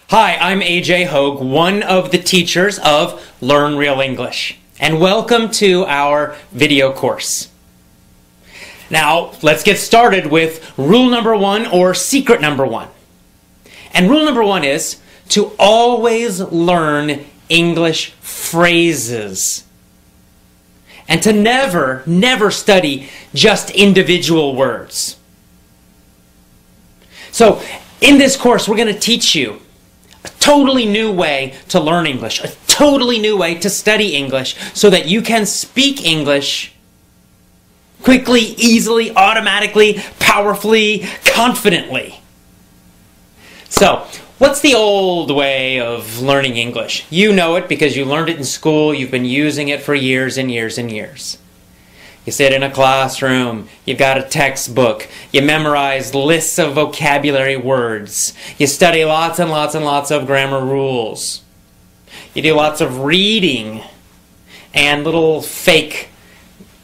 Hi, I'm AJ Hogue, one of the teachers of Learn Real English, and welcome to our video course. Now, let's get started with rule number one, or secret number one. And rule number one is to always learn English phrases. And to never study just individual words. So, in this course, we're going to teach you a totally new way to learn English, a totally new way to study English so that you can speak English quickly, easily, automatically, powerfully, confidently. So, what's the old way of learning English? You know it because you learned it in school, you've been using it for years and years and years. You sit in a classroom, you've got a textbook, you memorize lists of vocabulary words, you study lots and lots and lots of grammar rules. You do lots of reading and little fake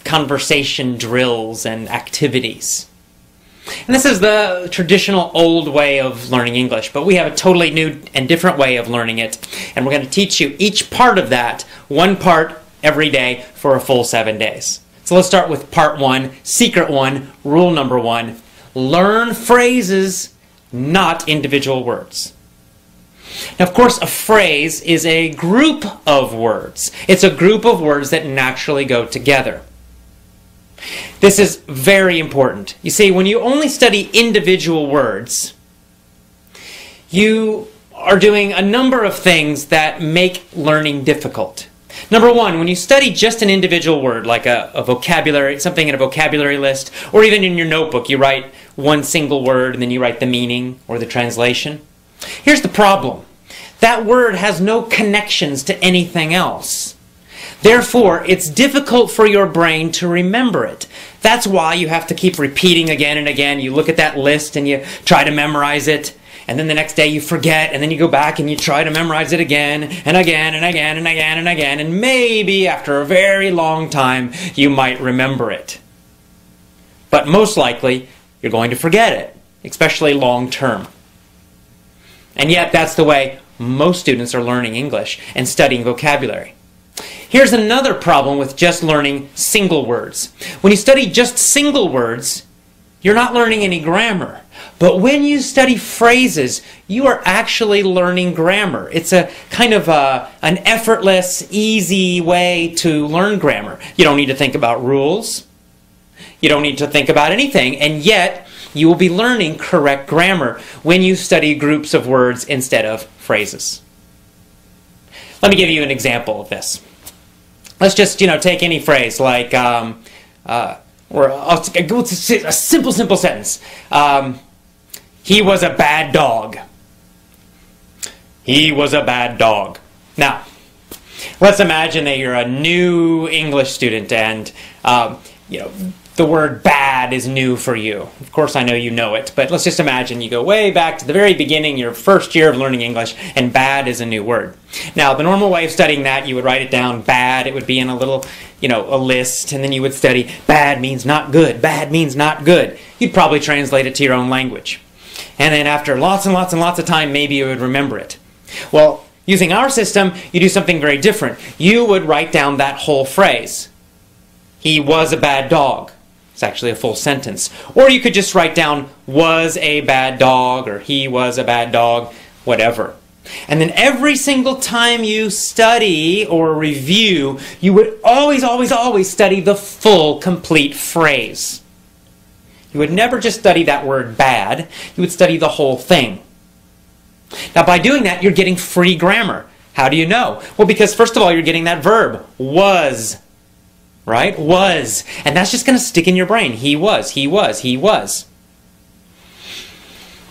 conversation drills and activities. And this is the traditional old way of learning English, but we have a totally new and different way of learning it. And we're going to teach you each part of that, one part every day for a full 7 days. So let's start with part one, secret one, rule number one. Learn phrases, not individual words. Now, of course, a phrase is a group of words. It's a group of words that naturally go together. This is very important. You see, when you only study individual words, you are doing a number of things that make learning difficult. Number one, when you study just an individual word, like a vocabulary, something in a vocabulary list, or even in your notebook, you write one single word and then you write the meaning or the translation. Here's the problem. That word has no connections to anything else. Therefore, it's difficult for your brain to remember it. That's why you have to keep repeating again and again. You look at that list and you try to memorize it. And then the next day you forget, and then you go back and you try to memorize it again, and again, and again, and again, and again, and maybe after a very long time you might remember it. But most likely you're going to forget it, especially long term. And yet that's the way most students are learning English and studying vocabulary. Here's another problem with just learning single words. When you study just single words, you're not learning any grammar. But when you study phrases, you are actually learning grammar. It's a kind of an effortless, easy way to learn grammar. You don't need to think about rules. You don't need to think about anything. And yet, you will be learning correct grammar when you study groups of words instead of phrases. Let me give you an example of this. Let's just, take any phrase like, or I'll go to a simple sentence. He was a bad dog. He was a bad dog. Now, let's imagine that you're a new English student and, the word bad is new for you. Of course, I know you know it, but let's just imagine you go way back to the very beginning, your first year of learning English, and bad is a new word. Now, the normal way of studying that, you would write it down, bad, it would be in a little, a list, and then you would study, bad means not good, bad means not good. You'd probably translate it to your own language. And then after lots and lots and lots of time, maybe you would remember it. Well, using our system, you do something very different. You would write down that whole phrase. He was a bad dog. It's actually a full sentence. Or you could just write down, was a bad dog, or he was a bad dog, whatever. And then every single time you study or review, you would always study the full, complete phrase. You would never just study that word bad. You would study the whole thing. Now, by doing that, you're getting free grammar. How do you know? Well, because first of all, you're getting that verb, was. Right? Was. And that's just going to stick in your brain. He was, he was, he was.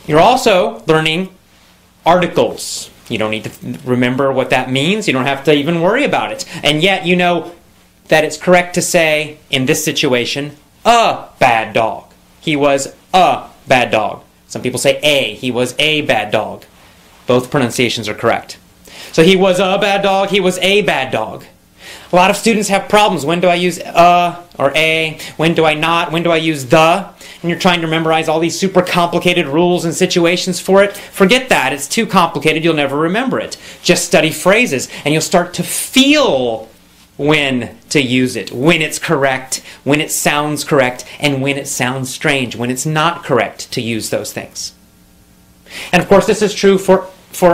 You're also learning articles. You don't need to remember what that means. You don't have to even worry about it. And yet you know that it's correct to say, in this situation, a bad dog. He was a bad dog. Some people say a. He was a bad dog. Both pronunciations are correct. So he was a bad dog. He was a bad dog. A lot of students have problems. When do I use or a? When do I not? When do I use the? and you're trying to memorize all these super complicated rules and situations for it, forget that. It's too complicated. You'll never remember it. Just study phrases, and you'll start to feel when to use it, when it's correct, when it sounds correct, and when it sounds strange, when it's not correct to use those things. And of course, this is true for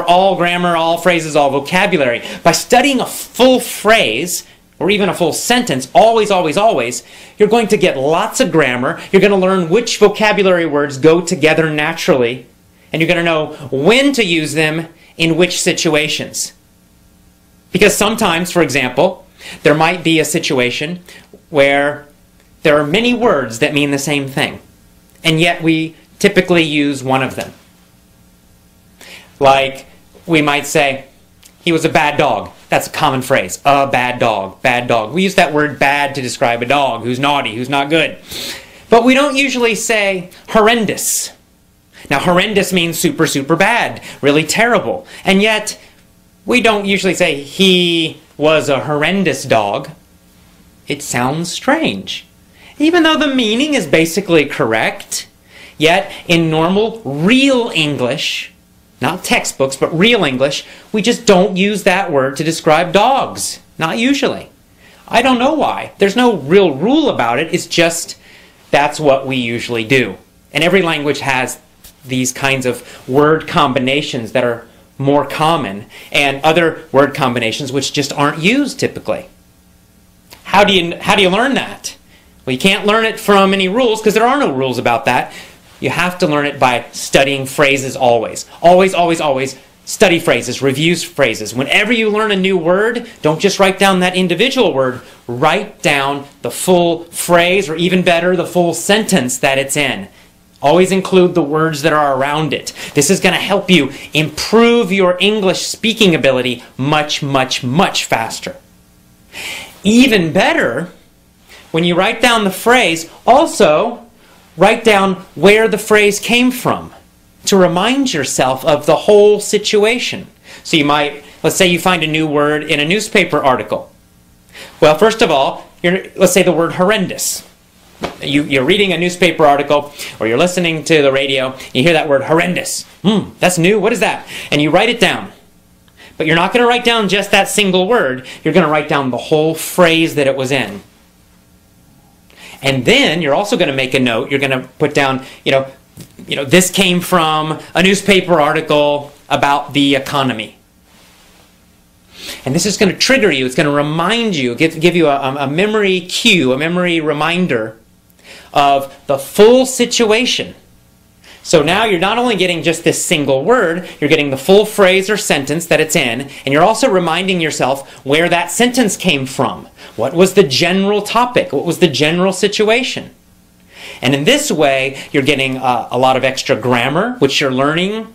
all grammar, all phrases, all vocabulary. By studying a full phrase, or even a full sentence, always, always, always, you're going to get lots of grammar. You're going to learn which vocabulary words go together naturally, and you're going to know when to use them in which situations. Because sometimes, for example, there might be a situation where there are many words that mean the same thing, and yet we typically use one of them. Like, we might say, he was a bad dog. That's a common phrase. A bad dog, bad dog. We use that word bad to describe a dog who's naughty, who's not good. But we don't usually say horrendous. Now, horrendous means super, super bad, really terrible. And yet, we don't usually say he was a horrendous dog. It sounds strange. Even though the meaning is basically correct, yet in normal, real English, not textbooks, but real English, we just don't use that word to describe dogs. Not usually. I don't know why. There's no real rule about it. It's just that's what we usually do. And every language has these kinds of word combinations that are more common, and other word combinations which just aren't used typically. How do you learn that? Well, you can't learn it from any rules, because there are no rules about that. You have to learn it by studying phrases always. Always, always, always study phrases, review phrases. Whenever you learn a new word, don't just write down that individual word. Write down the full phrase, or even better, the full sentence that it's in. Always include the words that are around it. This is going to help you improve your English speaking ability much, much, much faster. Even better, when you write down the phrase, also write down where the phrase came from to remind yourself of the whole situation. So you might, let's say you find a new word in a newspaper article. Well, first of all, let's say the word horrendous. You're reading a newspaper article, or you're listening to the radio, you hear that word horrendous. That's new, what is that? And you write it down. But you're not going to write down just that single word, you're going to write down the whole phrase that it was in. And then you're also going to make a note, you're going to put down, this came from a newspaper article about the economy. And this is going to trigger you, it's going to remind you, give you a memory cue, a memory reminder of the full situation. So now you're not only getting just this single word, you're getting the full phrase or sentence that it's in, and you're also reminding yourself where that sentence came from. What was the general topic? What was the general situation? And in this way, you're getting a lot of extra grammar, which you're learning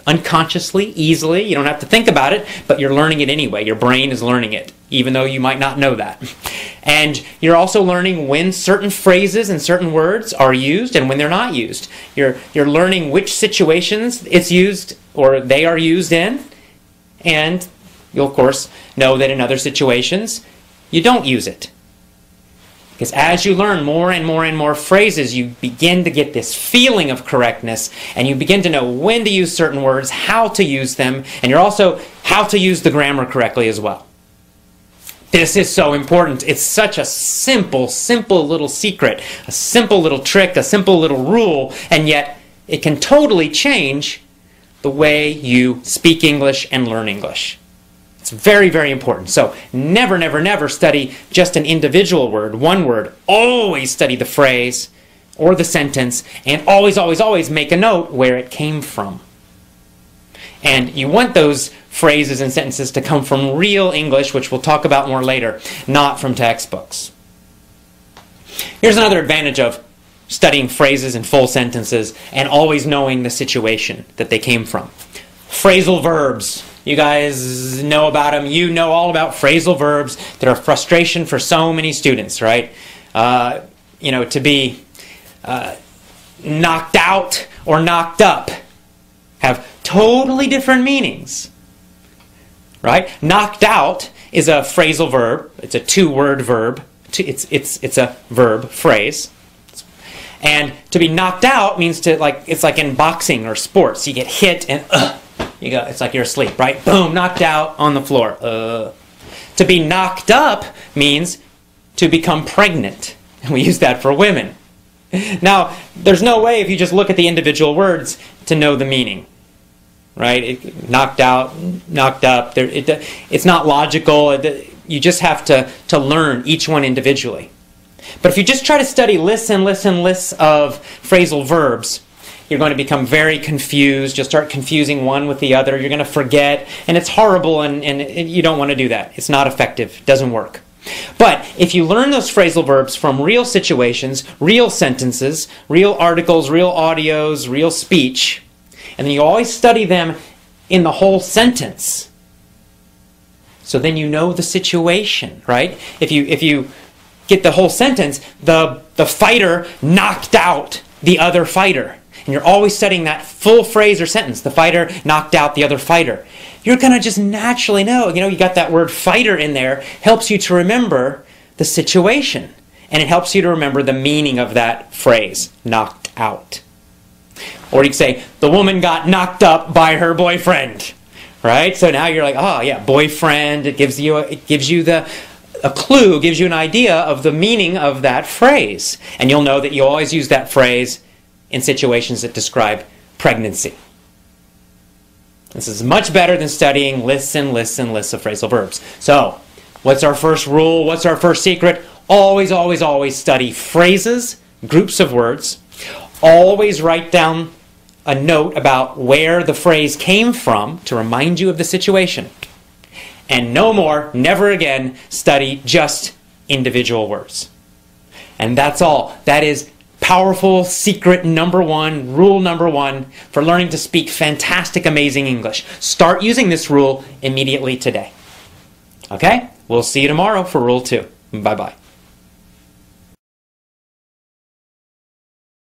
unconsciously, easily. You don't have to think about it, but you're learning it anyway. Your brain is learning it, even though you might not know that. And you're also learning when certain phrases and certain words are used and when they're not used. You're learning which situations it's used or they are used in, and you'll of course know that in other situations you don't use it. Because as you learn more and more and more phrases, you begin to get this feeling of correctness, and you begin to know when to use certain words, how to use them, and you're also how to use the grammar correctly as well. This is so important. It's such a simple, simple little secret, a simple little trick, a simple little rule, and yet it can totally change the way you speak English and learn English. It's very, very important. So never, never, never study just an individual word, one word. Always study the phrase or the sentence, and always, always, always make a note where it came from. And you want those phrases and sentences to come from real English, which we'll talk about more later, not from textbooks. Here's another advantage of studying phrases and full sentences and always knowing the situation that they came from. Phrasal verbs. You guys know about them. You know all about phrasal verbs that are a frustration for so many students, right? To be knocked out or knocked up have totally different meanings, right? Knocked out is a phrasal verb. It's a two-word verb. It's a verb phrase. And to be knocked out means to, like, it's like in boxing or sports. You get hit and you go, it's like you're asleep, right? Boom, knocked out on the floor. To be knocked up means to become pregnant. And we use that for women. Now, there's no way if you just look at the individual words to know the meaning. Right? Knocked out, knocked up. It's not logical. You just have to learn each one individually. But if you just try to study lists of phrasal verbs, you're going to become very confused. You'll start confusing one with the other. You're going to forget. And it's horrible, and you don't want to do that. It's not effective. It doesn't work. But if you learn those phrasal verbs from real situations, real sentences, real articles, real audios, real speech, and then you always study them in the whole sentence, so then you know the situation, right? If you get the whole sentence, the fighter knocked out the other fighter. And you're always studying that full phrase or sentence. The fighter knocked out the other fighter. You're going to just naturally know, you got that word fighter in there, helps you to remember the situation. And it helps you to remember the meaning of that phrase, knocked out. Or you can say, the woman got knocked up by her boyfriend. Right? So now you're like, oh yeah, boyfriend. It gives you a clue, gives you an idea of the meaning of that phrase. And you'll know that you always use that phrase in situations that describe pregnancy. This is much better than studying lists and lists and lists of phrasal verbs. So, what's our first rule? What's our first secret? Always, always, always study phrases, groups of words. Always write down a note about where the phrase came from to remind you of the situation. And no more, never again, study just individual words. And that's all. That is powerful secret number one, rule number one for learning to speak fantastic, amazing English. Start using this rule immediately today. Okay? We'll see you tomorrow for rule 2. Bye-bye.